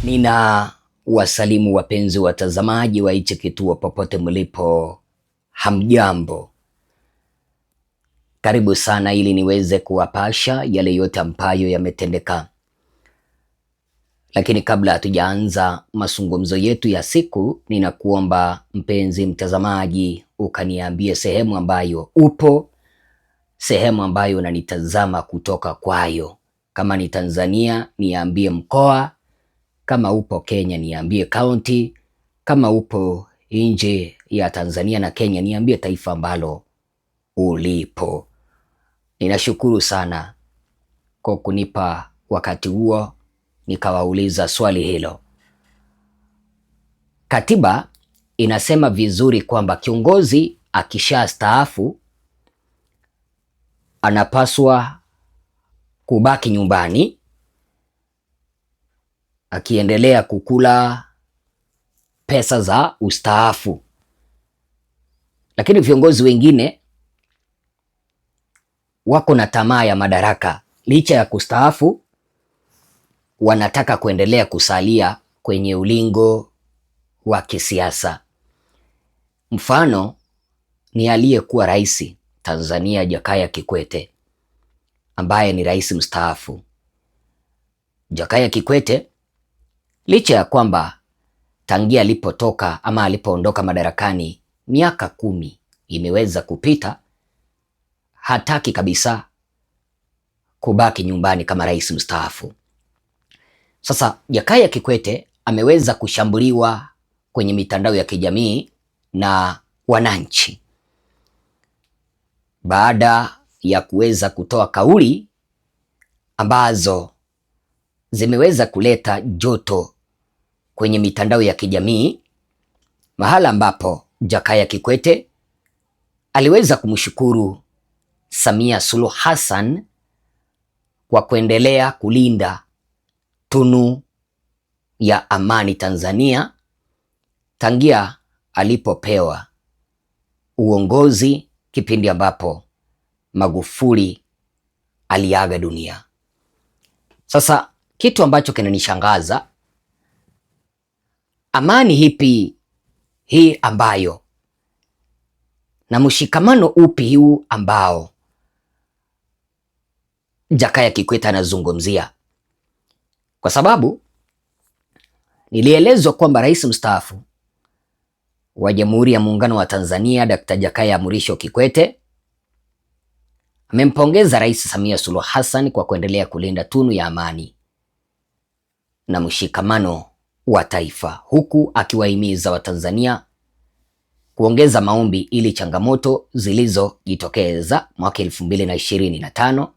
Nina wasalimu wapenzi watazamaji wa hichi kituo popote mlipo, hamjambo. Karibu sana ili niweze kuwapasha yale yote ambayo yametendeka. Lakini kabla hatujaanza mazungumzo yetu ya siku, ninakuomba mpenzi mtazamaji ukaniambie sehemu ambayo upo, sehemu ambayo unanitazama kutoka kwayo. Kama ni Tanzania niambie mkoa, kama upo Kenya niambie county, kama upo nje ya Tanzania na Kenya niambie taifa ambalo ulipo. Ninashukuru sana kwa kunipa wakati huo nikawauliza swali hilo. Katiba inasema vizuri kwamba kiongozi akishastaafu anapaswa kubaki nyumbani akiendelea kukula pesa za ustaafu. Lakini viongozi wengine wako na tamaa ya madaraka, licha ya kustaafu wanataka kuendelea kusalia kwenye ulingo wa kisiasa. Mfano ni aliyekuwa rais Tanzania Jakaya Kikwete, ambaye ni rais mstaafu. Jakaya Kikwete licha ya kwamba tangia alipotoka ama alipoondoka madarakani miaka 10 imeweza kupita, hataki kabisa kubaki nyumbani kama rais mstaafu. Sasa Jakaya Kikwete ameweza kushambuliwa kwenye mitandao ya kijamii na wananchi baada ya kuweza kutoa kauli ambazo zimeweza kuleta joto kwenye mitandao ya kijamii, mahala ambapo Jakaya Kikwete aliweza kumshukuru Samia Suluhu Hassan kwa kuendelea kulinda tunu ya amani Tanzania tangia alipopewa uongozi kipindi ambapo Magufuli aliaga dunia. Sasa kitu ambacho kinanishangaza, amani hipi hii ambayo na mshikamano upi huu ambao Jakaya Kikwete anazungumzia? Kwa sababu nilielezwa kwamba rais mstaafu wa Jamhuri ya Muungano wa Tanzania Dr. Jakaya Mrisho Kikwete amempongeza Rais Samia Suluhu Hassan kwa kuendelea kulinda tunu ya amani na mshikamano wa taifa, huku akiwahimiza Watanzania kuongeza maombi ili changamoto zilizojitokeza mwaka 2025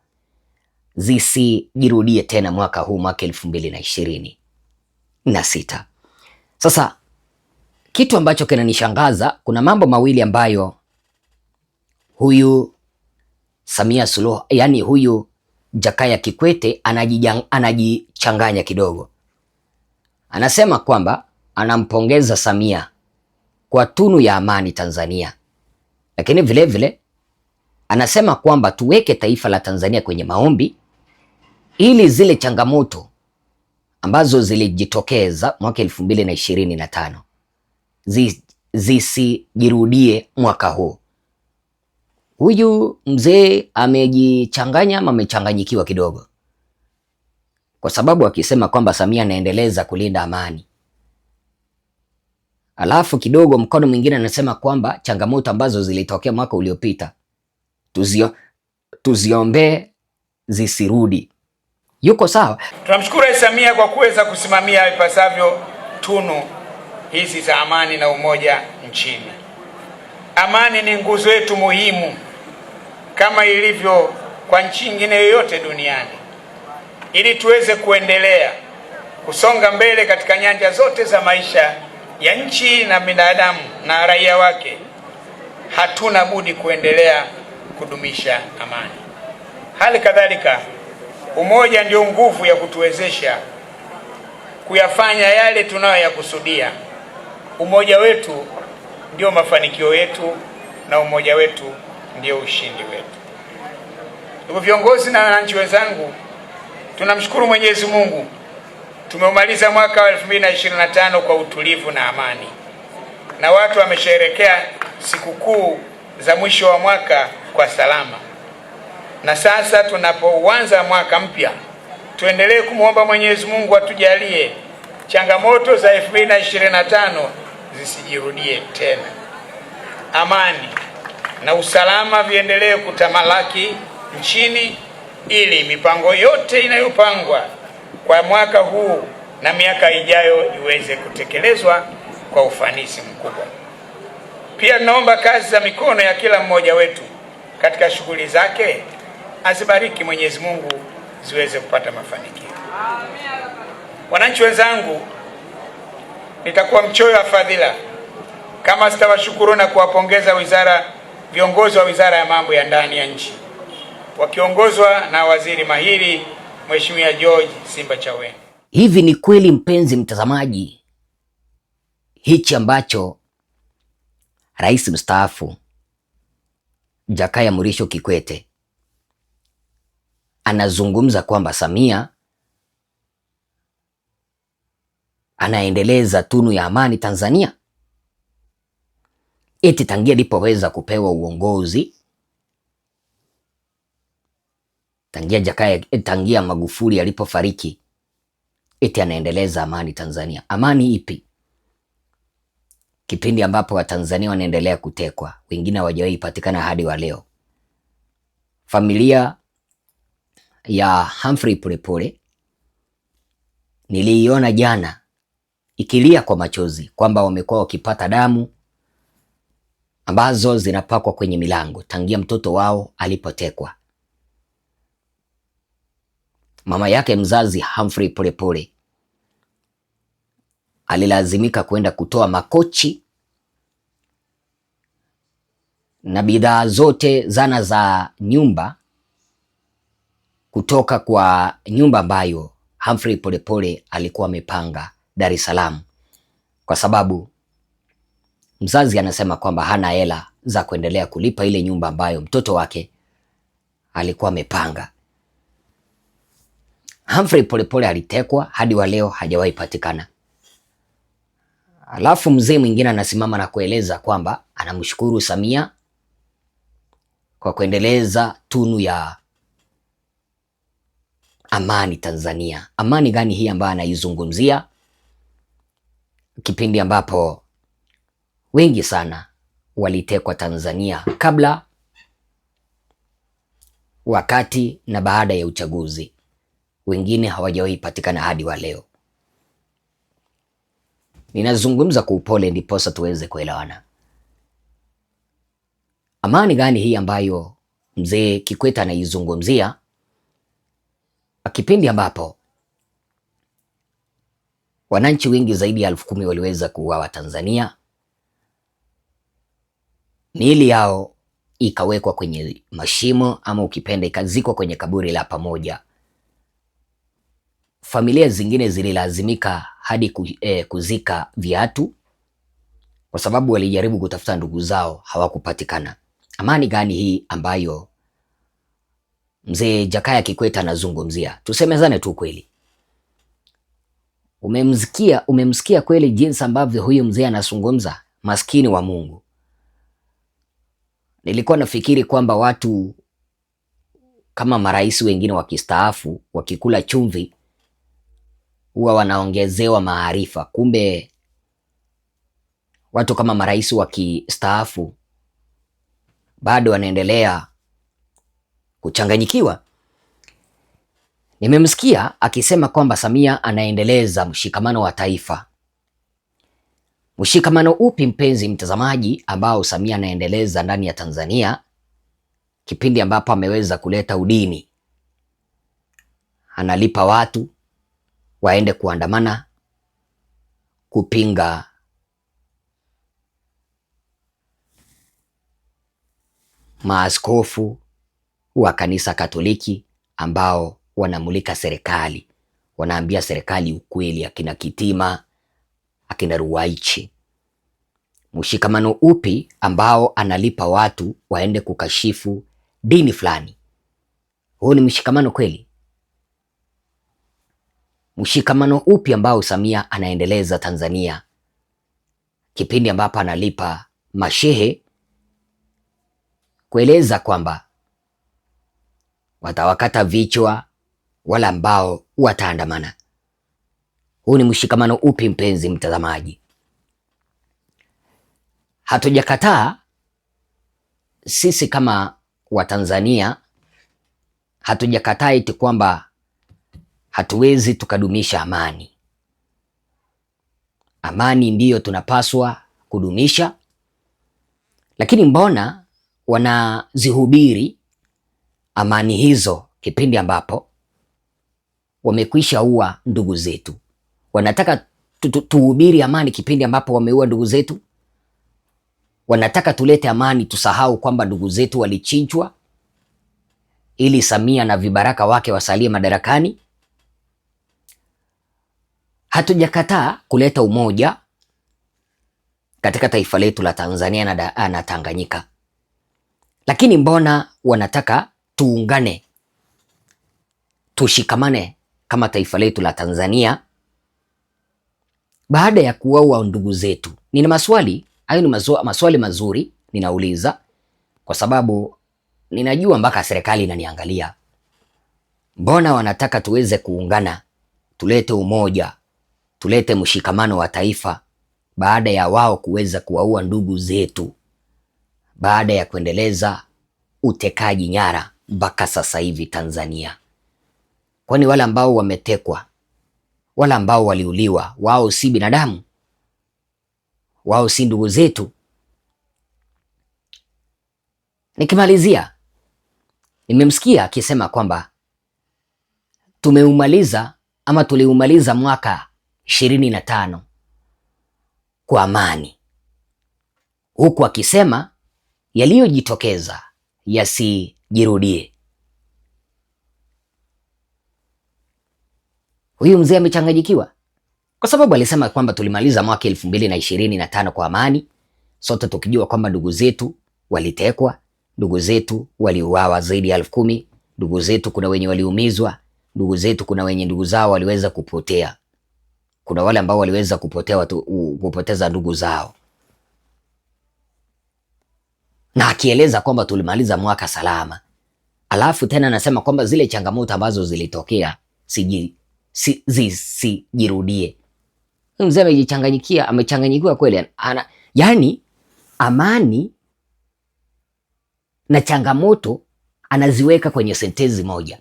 zisijirudie tena mwaka huu, mwaka 2026. Sasa kitu ambacho kinanishangaza, kuna mambo mawili ambayo huyu Samia Suluhu, yani huyu Jakaya Kikwete anajichanganya kidogo. Anasema kwamba anampongeza Samia kwa tunu ya amani Tanzania, lakini vile vile anasema kwamba tuweke taifa la Tanzania kwenye maombi ili zile changamoto ambazo zilijitokeza mwaka 2025 zisijirudie mwaka huu. Huyu mzee amejichanganya ama amechanganyikiwa kidogo, kwa sababu akisema kwamba Samia anaendeleza kulinda amani, alafu kidogo mkono mwingine anasema kwamba changamoto ambazo zilitokea mwaka uliopita tuziombee zisirudi. Yuko sawa? Tunamshukuru Rais Samia kwa kuweza kusimamia ipasavyo tunu hizi za amani na umoja nchini. Amani ni nguzo yetu muhimu kama ilivyo kwa nchi nyingine yoyote duniani. Ili tuweze kuendelea kusonga mbele katika nyanja zote za maisha ya nchi na binadamu na raia wake, hatuna budi kuendelea kudumisha amani. Hali kadhalika, umoja ndio nguvu ya kutuwezesha kuyafanya yale tunayoyakusudia. Umoja wetu ndio mafanikio yetu na umoja wetu ndio ushindi wetu. Ndugu viongozi na wananchi wenzangu, tunamshukuru Mwenyezi Mungu Tumeumaliza mwaka wa 2025 kwa utulivu na amani, na watu wamesherehekea sikukuu za mwisho wa mwaka kwa salama. Na sasa tunapoanza mwaka mpya, tuendelee kumwomba Mwenyezi Mungu atujalie changamoto za 2025 zisijirudie tena. Amani na usalama viendelee kutamalaki nchini, ili mipango yote inayopangwa kwa mwaka huu na miaka ijayo iweze kutekelezwa kwa ufanisi mkubwa. Pia naomba kazi za mikono ya kila mmoja wetu katika shughuli zake azibariki Mwenyezi Mungu, ziweze kupata mafanikio. Wananchi wenzangu, nitakuwa mchoyo wa fadhila kama sitawashukuru na kuwapongeza viongozi wa Wizara ya Mambo ya Ndani ya nchi wakiongozwa na waziri mahiri Mheshimiwa George Simba Chawene. Hivi ni kweli, mpenzi mtazamaji, hichi ambacho Rais mstaafu Jakaya Mrisho Kikwete anazungumza kwamba Samia anaendeleza tunu ya amani Tanzania? Eti tangia alipoweza kupewa uongozi, tangia Magufuli alipofariki, eti anaendeleza amani Tanzania. Amani ipi? Kipindi ambapo Watanzania wanaendelea kutekwa, wengine hawajawahi patikana hadi wa leo. Familia ya Humphrey Polepole niliiona jana ikilia kwa machozi kwamba wamekuwa wakipata damu ambazo zinapakwa kwenye milango tangia mtoto wao alipotekwa. Mama yake mzazi Humphrey Polepole alilazimika kwenda kutoa makochi na bidhaa zote, zana za nyumba, kutoka kwa nyumba ambayo Humphrey Polepole alikuwa amepanga Dar es Salaam, kwa sababu mzazi anasema kwamba hana hela za kuendelea kulipa ile nyumba ambayo mtoto wake alikuwa amepanga. Humphrey Polepole alitekwa, hadi wa leo hajawahi patikana. Alafu mzee mwingine anasimama na kueleza kwamba anamshukuru Samia kwa kuendeleza tunu ya amani Tanzania. Amani gani hii ambayo anaizungumzia, kipindi ambapo wengi sana walitekwa Tanzania kabla, wakati na baada ya uchaguzi? Wengine hawajawahi patikana hadi wa leo. Ninazungumza kwa upole ndiposa tuweze kuelewana. Amani gani hii ambayo mzee Kikwete anaizungumzia, kipindi ambapo wananchi wengi zaidi ya 10,000 waliweza kuuawa Tanzania, miili yao ikawekwa kwenye mashimo, ama ukipenda ikazikwa kwenye kaburi la pamoja. Familia zingine zililazimika hadi kuzika viatu kwa sababu walijaribu kutafuta ndugu zao, hawakupatikana. Amani gani hii ambayo mzee Jakaya Kikwete anazungumzia? Tusemezane tu kweli. Umemsikia kweli jinsi ambavyo huyu mzee anazungumza? Maskini wa Mungu. Nilikuwa nafikiri kwamba watu kama marais wengine wakistaafu, wakikula chumvi, huwa wanaongezewa maarifa. Kumbe watu kama marais wakistaafu bado wanaendelea kuchanganyikiwa. Nimemsikia akisema kwamba Samia anaendeleza mshikamano wa taifa. Mshikamano upi, mpenzi mtazamaji, ambao Samia anaendeleza ndani ya Tanzania, kipindi ambapo ameweza kuleta udini? Analipa watu waende kuandamana kupinga maaskofu wa kanisa Katoliki ambao wanamulika serikali, wanaambia serikali ukweli, akina Kitima, akina Ruwaichi. Mshikamano upi ambao analipa watu waende kukashifu dini fulani? Huo ni mshikamano kweli? mshikamano upi ambao Samia anaendeleza Tanzania kipindi ambapo analipa mashehe kueleza kwamba watawakata vichwa wala ambao wataandamana. Huu ni mshikamano upi, mpenzi mtazamaji? Hatujakataa sisi kama Watanzania, hatujakataa eti kwamba hatuwezi tukadumisha amani. Amani ndiyo tunapaswa kudumisha, lakini mbona wanazihubiri amani hizo kipindi ambapo wamekwisha ua ndugu zetu? Wanataka tuhubiri amani kipindi ambapo wameua ndugu zetu? Wanataka tulete amani tusahau kwamba ndugu zetu walichinjwa ili Samia na vibaraka wake wasalie madarakani? Hatujakataa kuleta umoja katika taifa letu la Tanzania na Tanganyika, lakini mbona wanataka tuungane, tushikamane kama taifa letu la Tanzania baada ya kuwaua ndugu zetu? Nina maswali hayo, ni maswali mazuri ninauliza kwa sababu ninajua mpaka serikali inaniangalia. Mbona wanataka tuweze kuungana, tulete umoja, tulete mshikamano wa taifa baada ya wao kuweza kuwaua ndugu zetu, baada ya kuendeleza utekaji nyara mpaka sasa hivi Tanzania? Kwani wale ambao wametekwa, wale ambao waliuliwa, wao si binadamu? Wao si ndugu zetu? Nikimalizia, nimemsikia akisema kwamba tuliumaliza mwaka 25 kwa amani, huku akisema yaliyojitokeza yasijirudie. Huyu mzee amechanganyikiwa kwa sababu alisema kwamba tulimaliza mwaka 2025 kwa amani, sote tukijua kwamba ndugu zetu walitekwa, ndugu zetu waliuawa zaidi ya 10,000, ndugu zetu kuna wenye waliumizwa, ndugu zetu kuna wenye ndugu zao waliweza kupotea, kuna wale ambao waliweza kupoteza ndugu zao, na akieleza kwamba tulimaliza mwaka salama. Alafu tena anasema kwamba zile changamoto ambazo zilitokea zisijirudie. Mzee amechanganyikiwa kweli. Yani amani na changamoto anaziweka kwenye sentensi moja.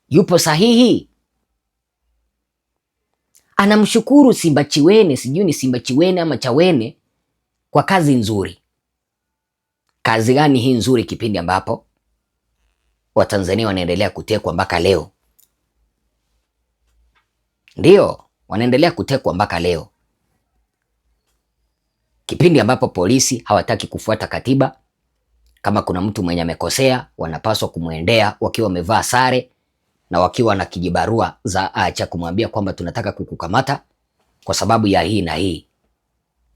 Yupo sahihi? Anamshukuru Simbachiwene, sijui ni Simbachiwene ama Chawene, kwa kazi nzuri. Kazi gani hii nzuri kipindi ambapo Watanzania wanaendelea kutekwa mpaka leo? Ndio, wanaendelea kutekwa mpaka leo, kipindi ambapo polisi hawataki kufuata katiba. Kama kuna mtu mwenye amekosea, wanapaswa kumwendea wakiwa wamevaa sare na wakiwa na kijibarua cha kumwambia kwamba tunataka kukukamata kwa sababu ya hii na hii.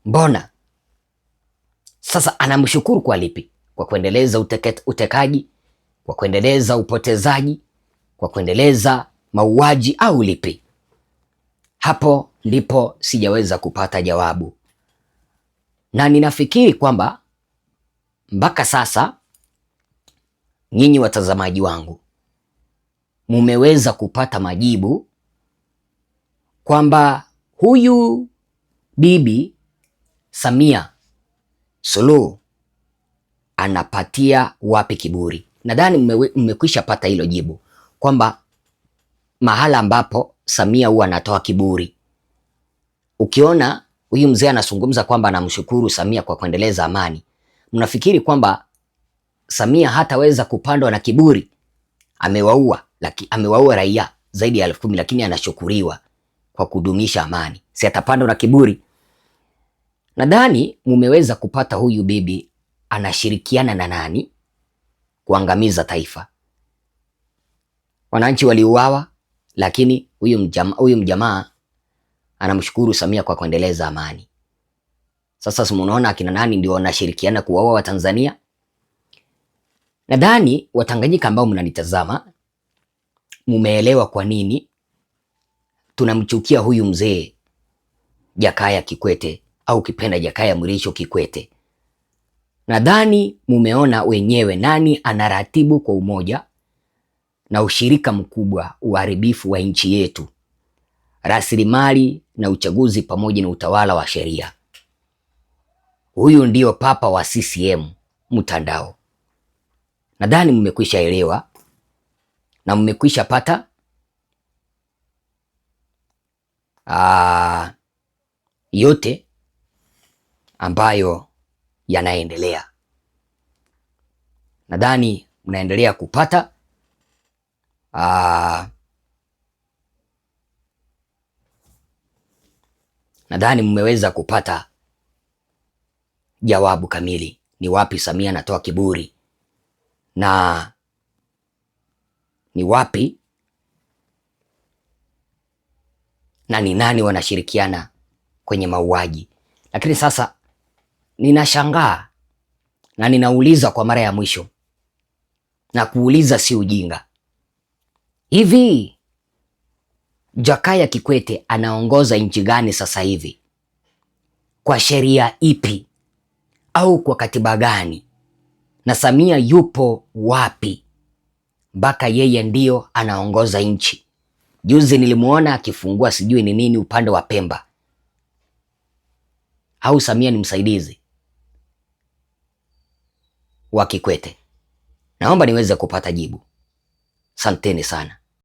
Mbona sasa anamshukuru kwa lipi? Kwa kuendeleza utekaji, kwa kuendeleza upotezaji, kwa kuendeleza mauaji, au lipi? Hapo ndipo sijaweza kupata jawabu, na ninafikiri kwamba mpaka sasa nyinyi watazamaji wangu mumeweza kupata majibu kwamba huyu Bibi Samia Suluhu anapatia wapi kiburi. Nadhani mmekwisha pata hilo jibu kwamba mahala ambapo Samia huwa anatoa kiburi. Ukiona huyu mzee anazungumza kwamba anamshukuru Samia kwa kuendeleza amani, mnafikiri kwamba Samia hataweza kupandwa na kiburi? Amewaua raia zaidi ya 10,000, lakini anashukuriwa kwa kudumisha amani. Si atapandwa na kiburi? Nadhani mumeweza kupata huyu bibi anashirikiana na nani kuangamiza taifa. Wananchi waliuawa, lakini huyu mjamaa anamshukuru Samia kwa kuendeleza amani. Sasa simunaona akina nani ndio wanashirikiana kuwaua Watanzania? Nadhani Watanganyika ambao mnanitazama mumeelewa kwa nini tunamchukia huyu mzee Jakaya Kikwete au kipenda Jakaya Mrisho Kikwete. Nadhani mumeona wenyewe nani anaratibu kwa umoja na ushirika mkubwa uharibifu wa nchi yetu, rasilimali na uchaguzi pamoja na utawala wa sheria. Huyu ndio papa wa CCM mtandao. Nadhani mmekwisha elewa na mmekwisha pata yote ambayo yanaendelea. Nadhani mnaendelea kupata nadhani mmeweza kupata jawabu kamili, ni wapi Samia anatoa kiburi na ni wapi na ni nani wanashirikiana kwenye mauaji. Lakini sasa ninashangaa na ninauliza kwa mara ya mwisho, na kuuliza si ujinga. Hivi Jakaya Kikwete anaongoza nchi gani sasa hivi? Kwa sheria ipi au kwa katiba gani? Na Samia yupo wapi mpaka yeye ndio anaongoza nchi? Juzi nilimuona akifungua sijui ni nini upande wa Pemba. Au Samia ni msaidizi wa Kikwete? Naomba niweze kupata jibu. Asanteni sana.